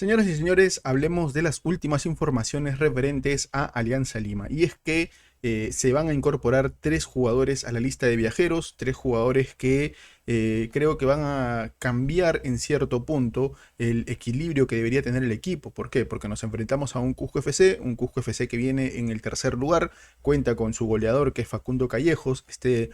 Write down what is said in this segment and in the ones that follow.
Señoras y señores, hablemos de las últimas informaciones referentes a Alianza Lima. Y es que se van a incorporar tres jugadores a la lista de viajeros, tres jugadores que creo que van a cambiar en cierto punto el equilibrio que debería tener el equipo. ¿Por qué? Porque nos enfrentamos a un Cusco FC que viene en el tercer lugar, cuenta con su goleador que es Facundo Callejos, este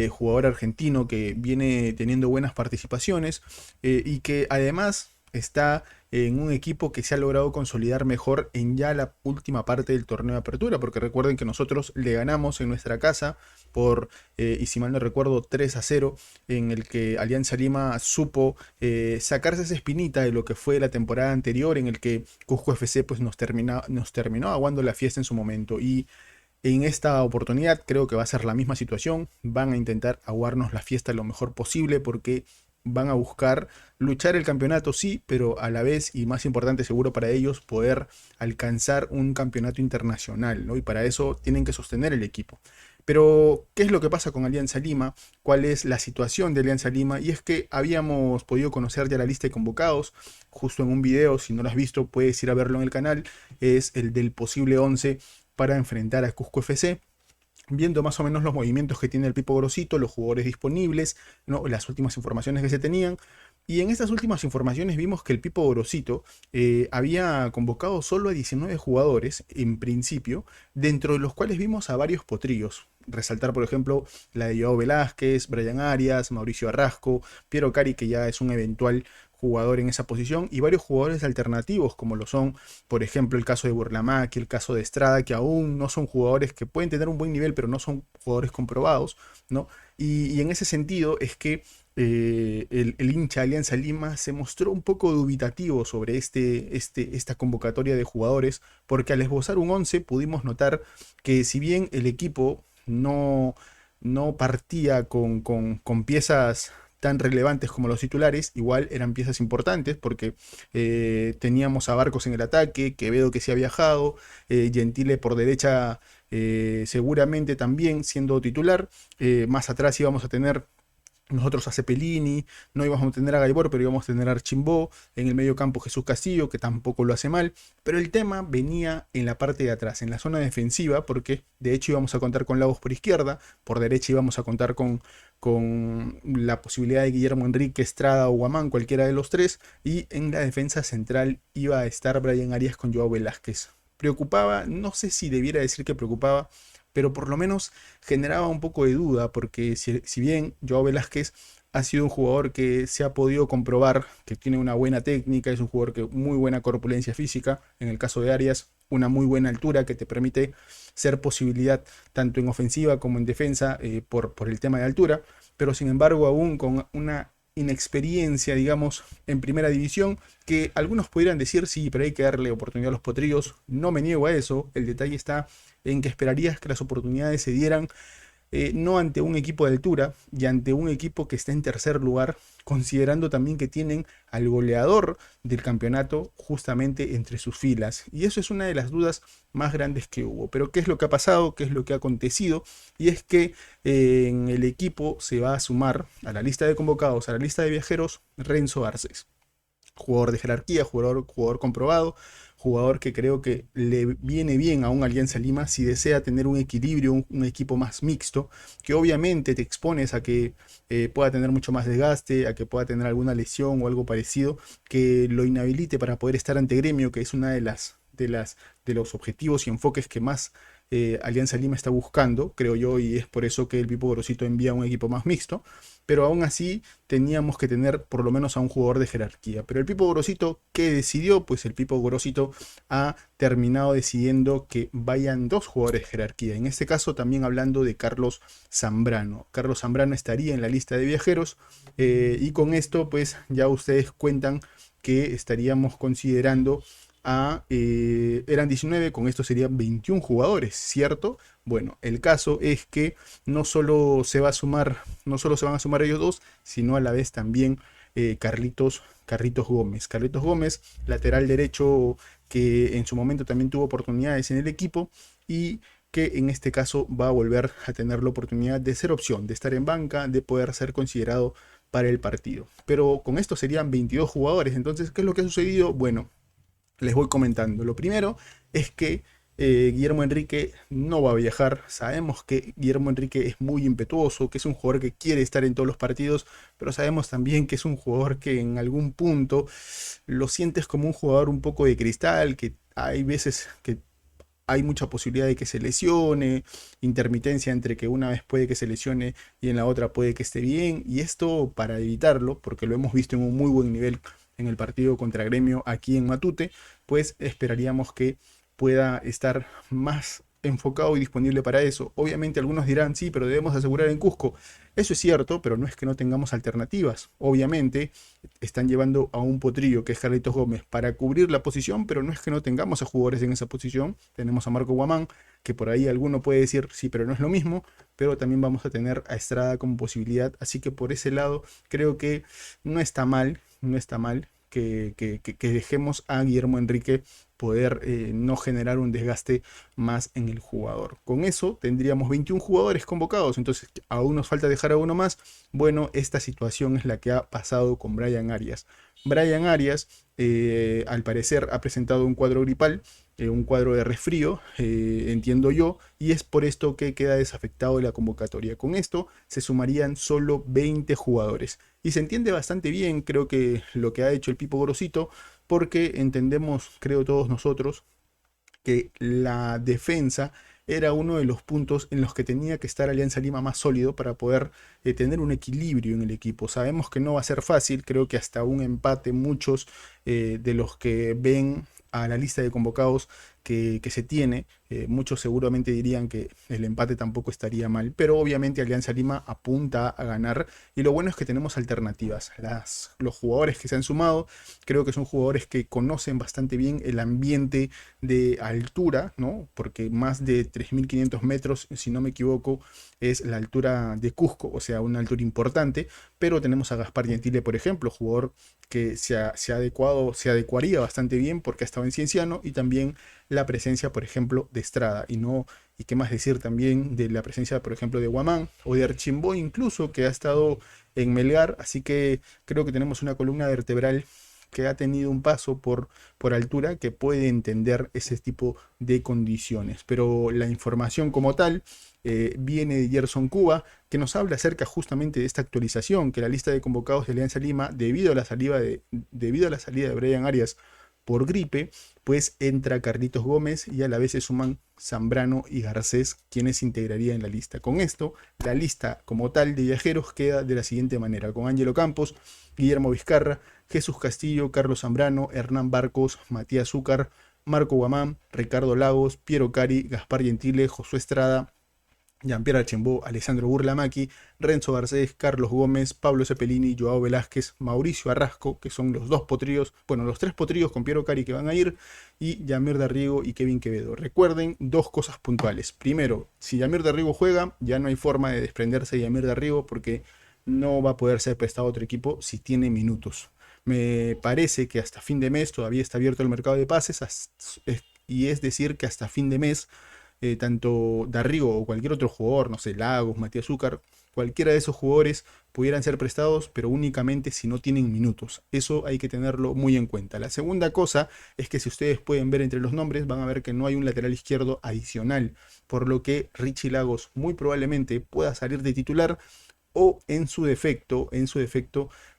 jugador argentino que viene teniendo buenas participaciones y que además está en un equipo que se ha logrado consolidar mejor en ya la última parte del torneo de apertura, porque recuerden que nosotros le ganamos en nuestra casa por, y si mal no recuerdo, 3-0, en el que Alianza Lima supo sacarse esa espinita de lo que fue la temporada anterior, en el que Cusco FC pues, nos terminó aguando la fiesta en su momento. Y en esta oportunidad creo que va a ser la misma situación. Van a intentar aguarnos la fiesta lo mejor posible porque van a buscar luchar el campeonato, sí, pero a la vez, y más importante seguro para ellos, poder alcanzar un campeonato internacional, ¿no? Y para eso tienen que sostener el equipo. Pero, ¿qué es lo que pasa con Alianza Lima? ¿Cuál es la situación de Alianza Lima? Y es que habíamos podido conocer ya la lista de convocados, justo en un video, si no lo has visto, puedes ir a verlo en el canal, es el del posible 11 para enfrentar a Cusco FC, viendo más o menos los movimientos que tiene el Pipo Grosito, los jugadores disponibles, ¿no? Las últimas informaciones que se tenían. Y en estas últimas informaciones vimos que el Pipo Grosito había convocado solo a 19 jugadores, en principio, dentro de los cuales vimos a varios potrillos. Resaltar, por ejemplo, la de Joao Velázquez, Brian Arias, Mauricio Arrasco, Piero Cari, que ya es un eventual jugador en esa posición, y varios jugadores alternativos, como lo son, por ejemplo, el caso de Burlamac, el caso de Estrada, que aún no son jugadores que pueden tener un buen nivel, pero no son jugadores comprobados, ¿no? Y en ese sentido es que el hincha Alianza Lima se mostró un poco dubitativo sobre esta convocatoria de jugadores, porque al esbozar un 11 pudimos notar que si bien el equipo no partía con piezas tan relevantes como los titulares, igual eran piezas importantes porque teníamos a Barcos en el ataque, Quevedo que se ha viajado, Gentile por derecha seguramente también siendo titular, más atrás íbamos a tener nosotros a Cepelini, no íbamos a tener a Gaibor, pero íbamos a tener a Archimbó, en el medio campo Jesús Castillo, que tampoco lo hace mal, pero el tema venía en la parte de atrás, en la zona defensiva, porque de hecho íbamos a contar con Lagos por izquierda, por derecha íbamos a contar con la posibilidad de Guillermo Enrique, Estrada o Guamán, cualquiera de los tres, y en la defensa central iba a estar Brian Arias con Joao Velázquez. Preocupaba, no sé si debiera decir que preocupaba, pero por lo menos generaba un poco de duda, porque si bien Joao Velázquez ha sido un jugador que se ha podido comprobar que tiene una buena técnica, es un jugador que muy buena corpulencia física, en el caso de Arias, una muy buena altura que te permite ser posibilidad tanto en ofensiva como en defensa por el tema de altura, pero sin embargo aún con una inexperiencia, digamos, en primera división, que algunos pudieran decir, sí, pero hay que darle oportunidad a los potrillos, no me niego a eso, el detalle está en que esperarías que las oportunidades se dieran no ante un equipo de altura y ante un equipo que está en tercer lugar, considerando también que tienen al goleador del campeonato justamente entre sus filas. Y eso es una de las dudas más grandes que hubo. Pero ¿qué es lo que ha pasado? ¿Qué es lo que ha acontecido? Y es que en el equipo se va a sumar a la lista de convocados, a la lista de viajeros, Renzo Arces, jugador de jerarquía, jugador comprobado, jugador que creo que le viene bien a un Alianza Lima si desea tener un equilibrio, un equipo más mixto, que obviamente te expones a que pueda tener mucho más desgaste, a que pueda tener alguna lesión o algo parecido, que lo inhabilite para poder estar ante Gremio, que es una de los objetivos y enfoques que más Alianza Lima está buscando, creo yo, y es por eso que el Pipo Grosito envía un equipo más mixto, pero aún así teníamos que tener por lo menos a un jugador de jerarquía. Pero el Pipo Grosito, ¿qué decidió? Pues el Pipo Grosito ha terminado decidiendo que vayan dos jugadores de jerarquía. En este caso también hablando de Carlos Zambrano. Carlos Zambrano estaría en la lista de viajeros y con esto pues ya ustedes cuentan que estaríamos considerando eran 19, con esto serían 21 jugadores, ¿cierto? Bueno, el caso es que no solo se van a sumar ellos dos, sino a la vez también Carlitos Gómez. Carlitos Gómez, lateral derecho que en su momento también tuvo oportunidades en el equipo y que en este caso va a volver a tener la oportunidad de ser opción, de estar en banca, de poder ser considerado para el partido. Pero con esto serían 22 jugadores, entonces, ¿qué es lo que ha sucedido? Bueno, les voy comentando. Lo primero es que Guillermo Enrique no va a viajar. Sabemos que Guillermo Enrique es muy impetuoso, que es un jugador que quiere estar en todos los partidos, pero sabemos también que es un jugador que en algún punto lo sientes como un jugador un poco de cristal, que hay veces que hay mucha posibilidad de que se lesione, intermitencia entre que una vez puede que se lesione y en la otra puede que esté bien, y esto para evitarlo, porque lo hemos visto en un muy buen nivel en el partido contra Gremio aquí en Matute, pues esperaríamos que pueda estar más enfocado y disponible para eso. Obviamente algunos dirán, sí, pero debemos asegurar en Cusco. Eso es cierto, pero no es que no tengamos alternativas. Obviamente están llevando a un potrillo que es Carlitos Gómez para cubrir la posición, pero no es que no tengamos a jugadores en esa posición. Tenemos a Marco Guamán, que por ahí alguno puede decir, sí, pero no es lo mismo, pero también vamos a tener a Estrada como posibilidad. Así que por ese lado creo que no está mal, no está mal que dejemos a Guillermo Enrique poder no generar un desgaste más en el jugador. Con eso tendríamos 21 jugadores convocados, entonces aún nos falta dejar a uno más. Bueno, esta situación es la que ha pasado con Brian Arias. Brian Arias, al parecer, ha presentado un cuadro gripal, un cuadro de resfrío, entiendo yo, y es por esto que queda desafectado de la convocatoria. Con esto se sumarían solo 20 jugadores. Y se entiende bastante bien, creo que lo que ha hecho el Pipo Gorosito, porque entendemos, creo todos nosotros, que la defensa era uno de los puntos en los que tenía que estar Alianza Lima más sólido para poder tener un equilibrio en el equipo. Sabemos que no va a ser fácil, creo que hasta un empate muchos de los que ven a la lista de convocados que se tiene, muchos seguramente dirían que el empate tampoco estaría mal, pero obviamente Alianza Lima apunta a ganar y lo bueno es que tenemos alternativas. Los jugadores que se han sumado creo que son jugadores que conocen bastante bien el ambiente de altura, ¿no? Porque más de 3.500 metros, si no me equivoco, es la altura de Cusco, o sea, una altura importante, pero tenemos a Gaspar Gentile, por ejemplo, jugador que se ha adecuado, se adecuaría bastante bien porque ha estado en Cienciano, y también la presencia, por ejemplo, de Estrada, y no, y qué más decir también de la presencia, por ejemplo, de Guamán o de Archimbó incluso, que ha estado en Melgar, así que creo que tenemos una columna vertebral que ha tenido un paso por altura que puede entender ese tipo de condiciones. Pero la información como tal viene de Gerson Cuba, que nos habla acerca justamente de esta actualización, que la lista de convocados de Alianza Lima, debido a la salida de Brian Arias por gripe, pues entra Carlitos Gómez y a la vez se suman Zambrano y Garcés, quienes integrarían en la lista. Con esto, la lista como tal de viajeros queda de la siguiente manera: con Ángelo Campos, Guillermo Vizcarra, Jesús Castillo, Carlos Zambrano, Hernán Barcos, Matías Zúcar, Marco Guamán, Ricardo Lagos, Piero Cari, Gaspar Gentile, Josué Estrada, Jean-Pierre Archembó, Alessandro Burlamaqui, Renzo Garcés, Carlos Gómez, Pablo Cepelini, Joao Velázquez, Mauricio Arrasco, que son los dos potrillos, bueno, los tres potrillos con Piero Cari que van a ir, y Yamir Darrigo y Kevin Quevedo. Recuerden dos cosas puntuales. Primero, si Yamir Darrigo juega, ya no hay forma de desprenderse de Yamir Darrigo porque no va a poder ser prestado a otro equipo si tiene minutos. Me parece que hasta fin de mes todavía está abierto el mercado de pases, y es decir que hasta fin de mes tanto Darrigo o cualquier otro jugador, no sé, Lagos, Matías Zúcar, cualquiera de esos jugadores pudieran ser prestados, pero únicamente si no tienen minutos. Eso hay que tenerlo muy en cuenta. La segunda cosa es que si ustedes pueden ver entre los nombres, van a ver que no hay un lateral izquierdo adicional, por lo que Richie Lagos muy probablemente pueda salir de titular, o en su defecto,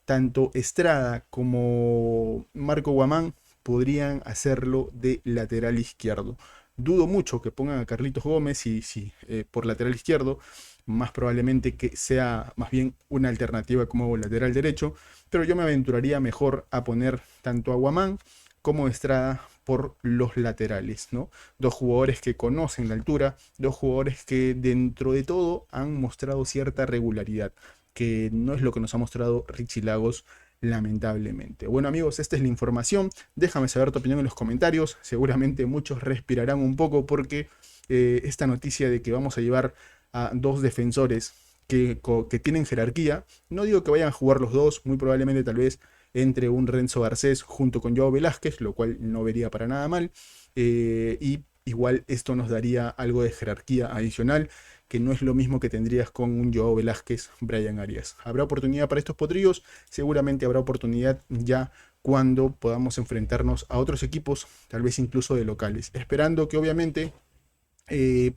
tanto Estrada como Marco Guamán podrían hacerlo de lateral izquierdo. Dudo mucho que pongan a Carlitos Gómez y si por lateral izquierdo, más probablemente que sea más bien una alternativa como lateral derecho, pero yo me aventuraría mejor a poner tanto a Guamán como Estrada por los laterales, ¿no? Dos jugadores que conocen la altura, dos jugadores que dentro de todo han mostrado cierta regularidad, que no es lo que nos ha mostrado Richie Lagos, lamentablemente. Bueno amigos, esta es la información. Déjame saber tu opinión en los comentarios. Seguramente muchos respirarán un poco porque esta noticia de que vamos a llevar a dos defensores que tienen jerarquía, no digo que vayan a jugar los dos, muy probablemente tal vez entre un Renzo Garcés junto con Joao Velázquez, lo cual no vería para nada mal, y igual esto nos daría algo de jerarquía adicional, que no es lo mismo que tendrías con un Joao Velázquez, Brian Arias. ¿Habrá oportunidad para estos potrillos? Seguramente habrá oportunidad ya cuando podamos enfrentarnos a otros equipos, tal vez incluso de locales, esperando que obviamente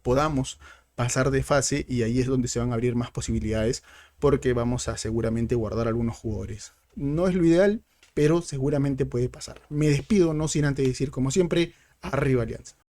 podamos pasar de fase, y ahí es donde se van a abrir más posibilidades porque vamos a seguramente guardar algunos jugadores. No es lo ideal, pero seguramente puede pasar. Me despido, no sin antes decir, como siempre, arriba Alianza.